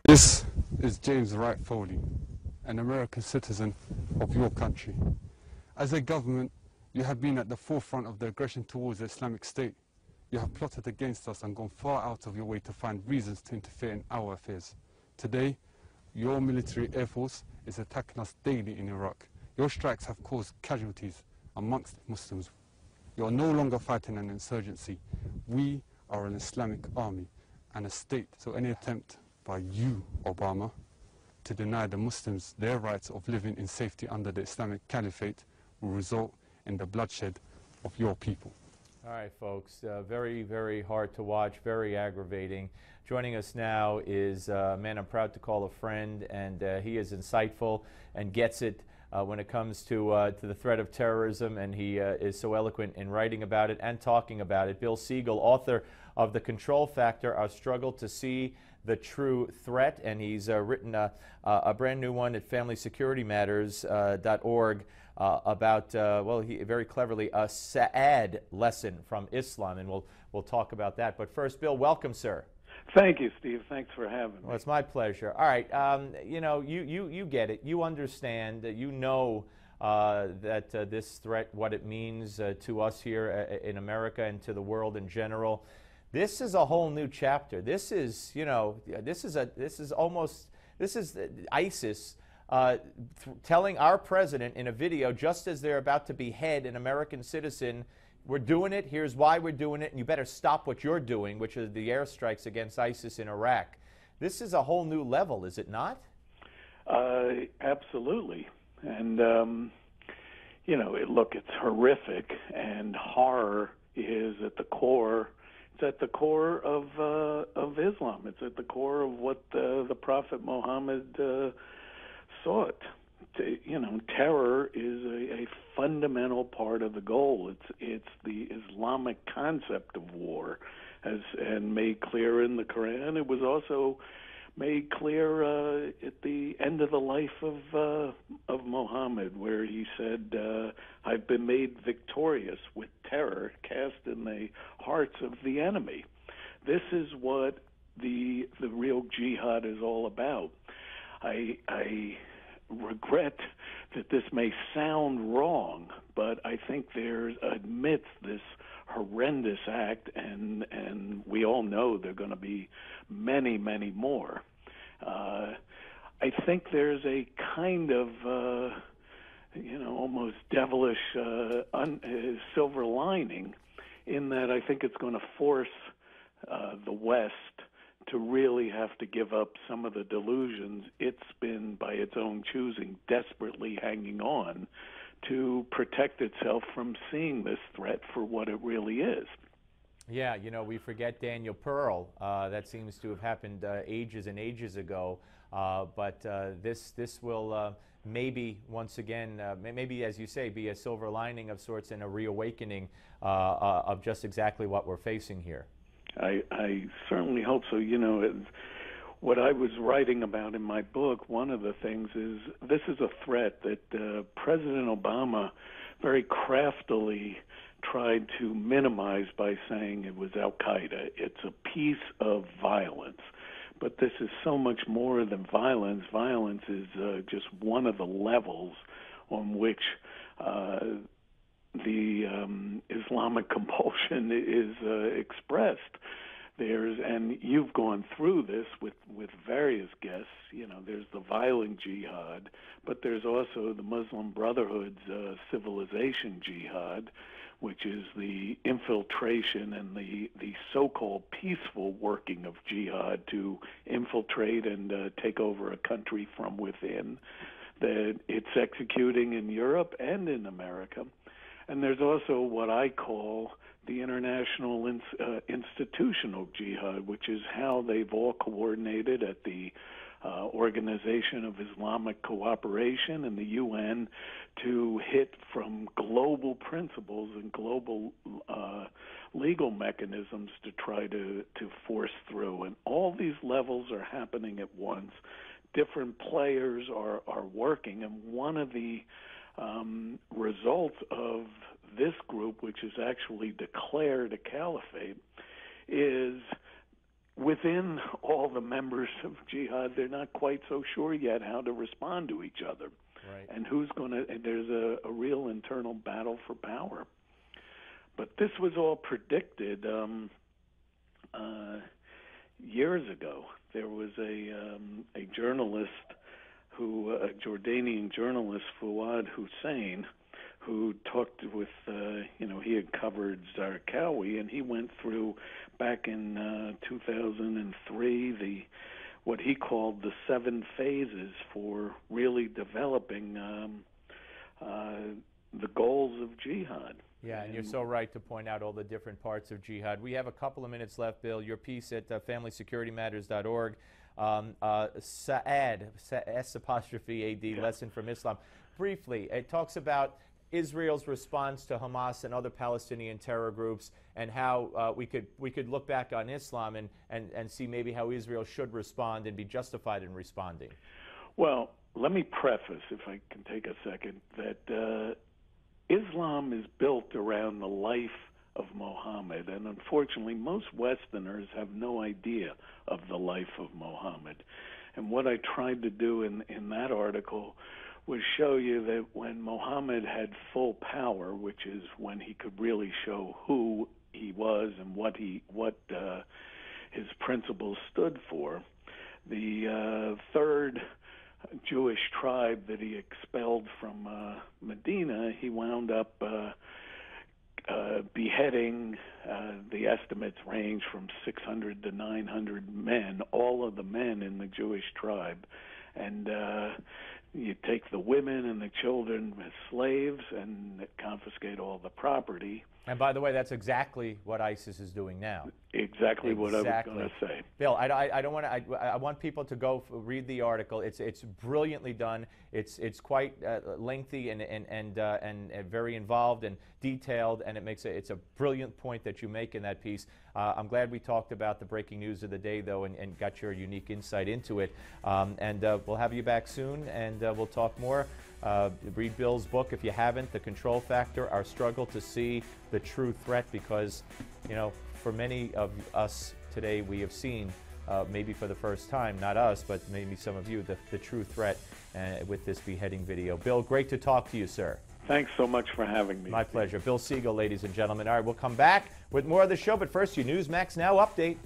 This is James Wright Foley, an American citizen of your country. As a government, you have been at the forefront of the aggression towards the Islamic State. You have plotted against us and gone far out of your way to find reasons to interfere in our affairs. Today, your military air force is attacking us daily in Iraq. Your strikes have caused casualties amongst Muslims. You are no longer fighting an insurgency. We are an Islamic army and a state. So any attempt by you, Obama, to deny the Muslims their rights of living in safety under the Islamic Caliphate will result in the bloodshed of your people. All right, folks, very, very hard to watch, very aggravating. Joining us now is a man I'm proud to call a friend, and he is insightful and gets it when it comes to the threat of terrorism, and he is so eloquent in writing about it and talking about it. Bill Siegel, author of The Control Factor, Our Struggle to See the True Threat, and he's written a brand new one at FamilySecurityMatters.org about, well, he very cleverly, a Sa'ad lesson from Islam, and we'll talk about that. But first, Bill, welcome, sir. Thank you, Steve. Thanks for having me. Well, it's my pleasure. All right, you know, you get it. You understand. You know that this threat, what it means to us here in America and to the world in general. This is a whole new chapter. This is, you know, this is ISIS telling our president in a video, just as they're about to behead an American citizen, we're doing it, here's why we're doing it, and you better stop what you're doing, which is the airstrikes against ISIS in Iraq. This is a whole new level, is it not? Absolutely. And, you know, look, it's horrific, and horror is at the core. It's at the core of Islam. It's at the core of what the Prophet Muhammad sought. You know, terror is a fundamental part of the goal. It's the Islamic concept of war, and made clear in the Quran. It was also made clear at the end of the life of Muhammad, where he said, "I've been made victorious with terror cast in the hearts of the enemy." This is what the real jihad is all about. I regret that this may sound wrong, but I think amidst this horrendous act, and we all know there are going to be many, many more. I think there's a kind of, you know, almost devilish silver lining in that I think it's going to force the West to really have to give up some of the delusions it's been, by its own choosing, desperately hanging on to protect itself from seeing this threat for what it really is. Yeah, you know, we forget Daniel Pearl. That seems to have happened ages and ages ago. But this will maybe, once again, maybe, as you say, be a silver lining of sorts and a reawakening of just exactly what we're facing here. I certainly hope so. You know, what I was writing about in my book, one of the things is this is a threat that President Obama very craftily tried to minimize by saying it was Al-Qaeda. It's a piece of violence. But this is so much more than violence. Violence is just one of the levels on which the Islamic compulsion is expressed. And you've gone through this with various guests. You know, there's the violent jihad, but there's also the Muslim Brotherhood's civilization jihad, which is the infiltration and the so-called peaceful working of jihad to infiltrate and take over a country from within, that it's executing in Europe and in America. And there's also what I call the international institutional jihad, which is how they've all coordinated at the Organization of Islamic Cooperation and the UN to hit from global principles and global legal mechanisms to try to force through. And all these levels are happening at once. Different players are working, and one of the results of this group, which has actually declared a caliphate, is within all the members of jihad, they're not quite so sure yet how to respond to each other. Right. And who's going to, there's a real internal battle for power. But this was all predicted years ago. There was a journalist a Jordanian journalist, Fuad Hussein, who talked with, he had covered Zarqawi, and he went through, back in 2003, what he called the 7 phases for really developing the goals of jihad. Yeah, and you're so right to point out all the different parts of jihad. We have a couple of minutes left, Bill. Your piece at familysecuritymatters.org, Sa'ad, S''AD, Yeah. Lesson from Islam. Briefly, it talks about Israel's response to Hamas and other Palestinian terror groups, and how we could look back on Islam and see maybe how Israel should respond and be justified in responding. Well, let me preface, if I can take a second, that Islam is built around the life of Muhammad, and unfortunately most Westerners have no idea of the life of Muhammad. And what I tried to do in that article was show you that when Muhammad had full power, which is when he could really show who he was and what his principles stood for, the third Jewish tribe that he expelled from Medina, he wound up beheading. The estimates range from 600 to 900 men, all of the men in the Jewish tribe. And you take the women and the children as slaves and confiscate all the property. And by the way, that's exactly what ISIS is doing now. Exactly what I was going to say. Bill, I don't want to. I want people to go read the article. It's brilliantly done. It's quite lengthy and very involved and detailed, and it's a brilliant point that you make in that piece. I'm glad we talked about the breaking news of the day, though, and got your unique insight into it. And we'll have you back soon, and we'll talk more. Read Bill's book if you haven't, The Control Factor, Our Struggle to See the True Threat, because, for many of us today, we have seen, maybe for the first time, not us, but maybe some of you, the true threat with this beheading video. Bill, great to talk to you, sir. Thanks so much for having me. My pleasure. Bill Siegel, ladies and gentlemen. All right, we'll come back with more of the show, but first, your Newsmax Now update.